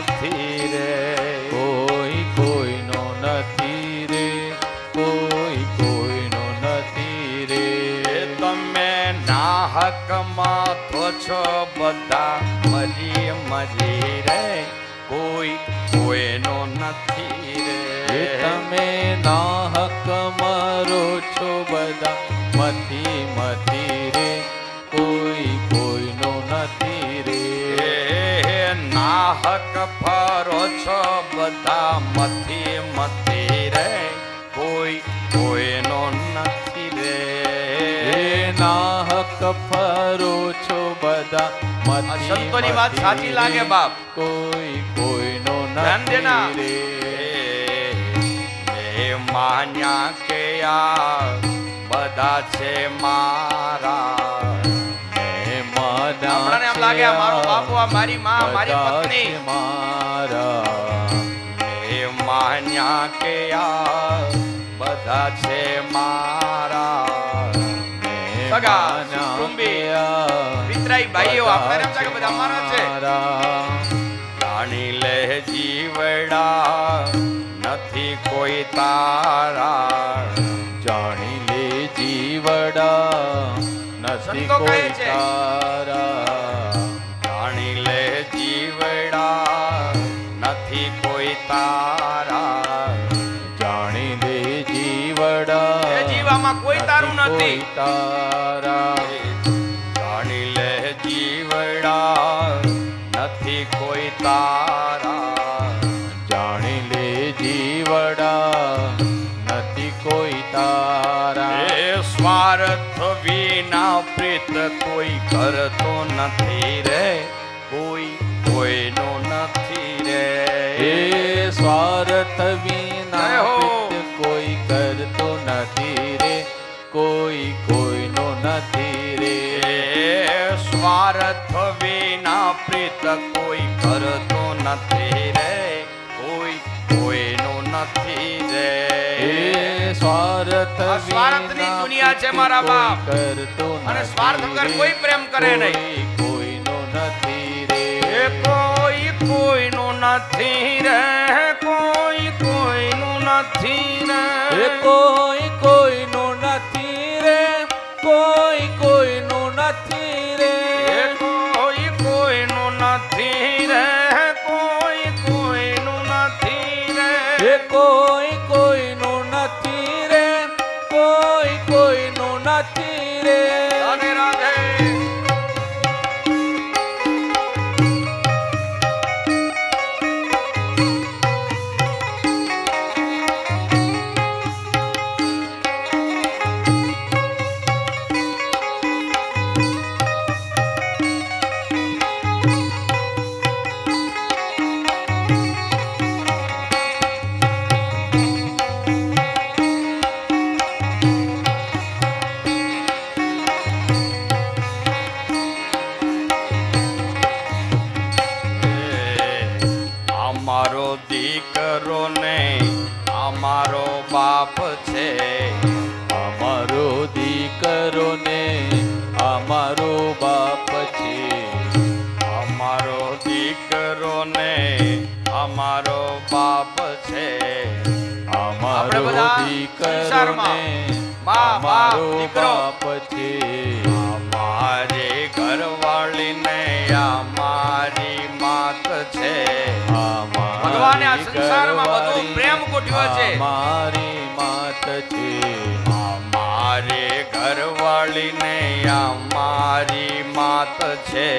નથી રે, કોઈ કોઈનો નથી રે, કોઈ કોઈનો નથી રે. તમે નાહકમાં તો છો બધા મરી મરી રે, કોઈ કોઈનો નથી રે. તમે નાહક મરો છો બધા મથી મથી રે, કોઈ કોઈનો નથી રે. નાહક ફરો છો બધા મથી મથી રે, કોઈ કોઈનો નથી રે. નાહક ફરો છો બધા મથી સંતોની વાત સાચી લાગે બાપ, કોઈ કોઈનો ધ્યાન દેના. નથી રે. માન્યા કે આ બધા છે મારા, આપણને એમ લાગે આ મારો બાપુ, આ મારી માં, મારી પત્ની મારા. માન્યા કે આ બધા છે મારા, સગા કુટુંબી પિતરાઈ ભાઈઓ આપણે એમ કે બધા મારા છે. જાણી લે જીવડા નથી કોઈ તારા, જાણી લે જીવડા નથી કોઈ તારા. જાણી લે જીવડા નથી કોઈ તારા, જાણી લે જીવડા એ જીવામાં કોઈ તારું નથી તારા. જાણી લે જીવડા નથી કોઈ તારા, જાણી લે જીવડા નથી કોઈ તારા. એ સ્વાર્થ વિના પ્રીત કોઈ કરતો નથી રે, કોઈ કોઈનો નથી રે. એ સ્વાર્થ વિના પ્રીત કોઈ કરતો નથી રે, કોઈ કોઈનો નથી રે. સ્વાર્થ વિના પ્રીત કોઈ કરતો નથી રે, કોઈ કોઈનો નથી રે. સ્વાર્થની દુનિયા છે મારા બાપ, અને સ્વાર્થ વગર કોઈ પ્રેમ કરે નહીં. કોઈનો નથી રે. કોઈ કોઈનો નથી રે, કોઈ કોઈનો નથી રે. કોઈ કોઈનો નથી રે, કોઈ કોઈનો નથી રે. કોઈ કોઈનો નથી રે, કોઈ કોઈનો નથી રે. કોઈ કોઈનો નથી રે, કોઈ કોઈનો નથી રે. રાધે રાધે. અમારો દીકરો ને અમારો બાપ છે, અમારો દીકરો ને અમારો બાપ છે. અમારો દીકરો ને અમારો બાપ છે. અમારો દીકરો ને અમારો બાપ છે. અમારી ઘરવાળી ને અમારી માત છે. ભગવાને આ સંસારમાં બધો પ્રેમ ગોઠવ્યો છે. અમારી માત છે. અમારી ઘરવાળી ને અમારી માત છે.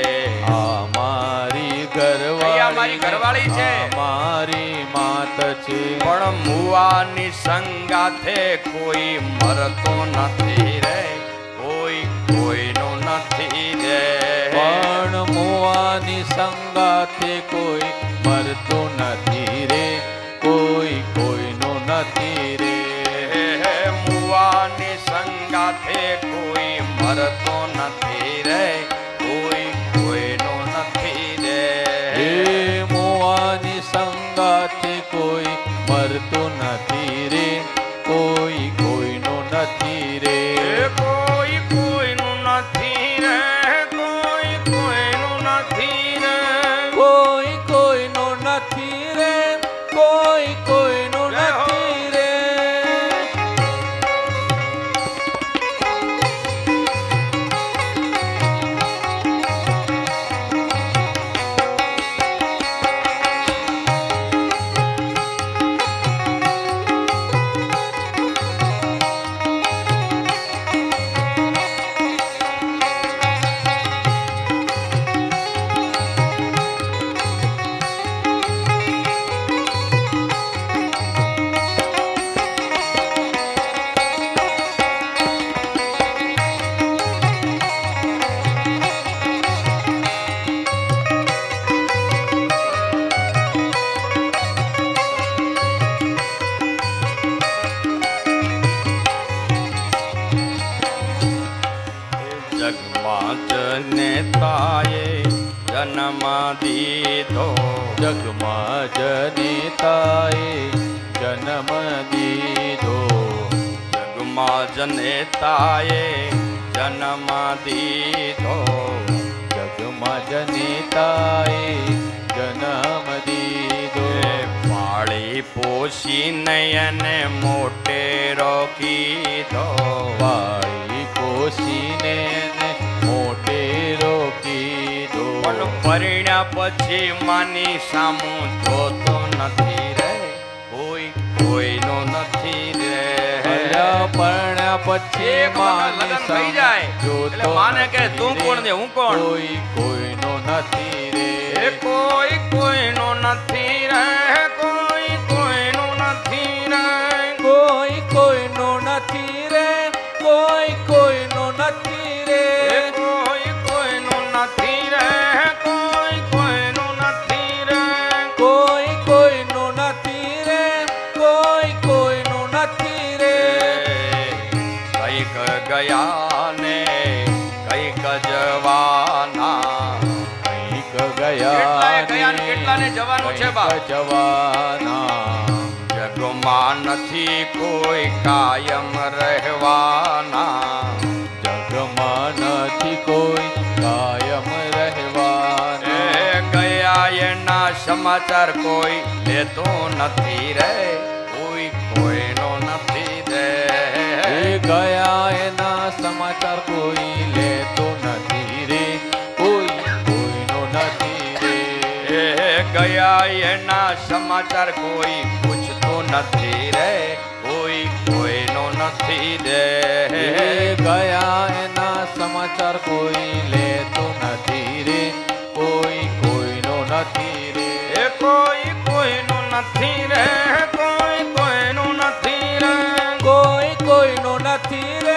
અમારી ઘરવાળી છે, અમારી માત છે. પણ મુવાની સંગાથે કોઈ મરતો નથી રે, કોઈ કોઈનો નથી રે. પણ મુવાની સંગાથે કોઈ મરતો નથી રે, કોઈ કોઈનો નથી રે. મુવાની સંગાથે કોઈ મરતો નથી રે, કોઈ કોઈનો નથી રે. મુવાની સંગાથે કોઈ મરતો નથી રે, કોઈ કોઈનો નથી રે. કોઈ કોઈનું નથી રે, કોઈ કોઈનું નથી રે. કોઈ કોઈનો નથી દીધો જગમાં જનિતાએ જન્મ દીધો જગમાં જનેતાએ જન્મ દીધો જગમાં જનિતાએ જન્મ દીધો પાળી પોષીને એને મોટેરો કીધો વાળી પોષીને એને મોટેરો કીધો પણ પરિણ્યા પછી માની સામું જોતો નથી રે કોઈ કોઈનો નથી રે પરણ્યા પછી એક વખત લગ્ન થઈ જાય એટલે માને કે તું કોણ ને હું કોણ કોઈ કોઈનો નથી રે એ કોઈ કોઈનો નથી રે કોઈ કોઈનો નથી રે કોઈ કોઈનો નથી રે કોઈ કોઈનો નથી રે એ કોઈ કોઈનો નથી રે કોઈ કોઈનો નથી રે કોઈ કોઈનો નથી રે કોઈ કોઈનો નથી રે કઈક ગયા ને કઈક જવાના કઈક કેટલાય ગયા ગયા ને કેટલાને જવાનું છે બા જવાના જગમાં નથી કોઈ કાયમ રહેવાના જગમાં નથી કોઈ કાયમ રહેવાના એ ગયા એના સમાચાર કોઈ લેતો નથી રે કોઈ કોઈનો નથી રે એ ગયા એના સમાચાર કોઈ લેતો નથી રે કોઈ કોઈનો નથી રે એ ગયા એના સમાચાર કોઈ પૂછતો નથી રે કોઈ કોઈનો નથી રે એ ગયા એના સમાચાર કોઈ લેતો નથી રે કોઈ કોઈનો નથી રે એ કોઈ કોઈનો નથી રે કોઈ કોઈનો નથી રે કોઈ કોઈનો નથી રે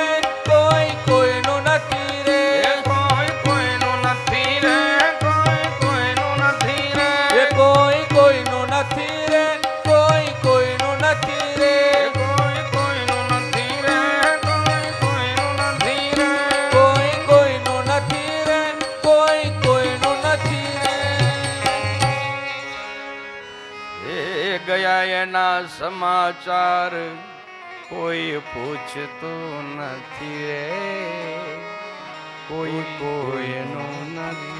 કોઈ કોઈનો નથી રે એ કોઈ કોઈનો નથી રે કોઈ કોઈનો નથી રે એ કોઈ કોઈનો નથી રે કોઈ કોઈનો નથી રે એ કોઈ કોઈનો નથી રે કોઈ કોઈનો નથી રે કોઈ કોઈનો નથી રે કોઈ કોઈનો નથી રે એ ગયા એના સમાચાર કોઈ પૂછતું નથી રે કોઈ કોઈનો નથી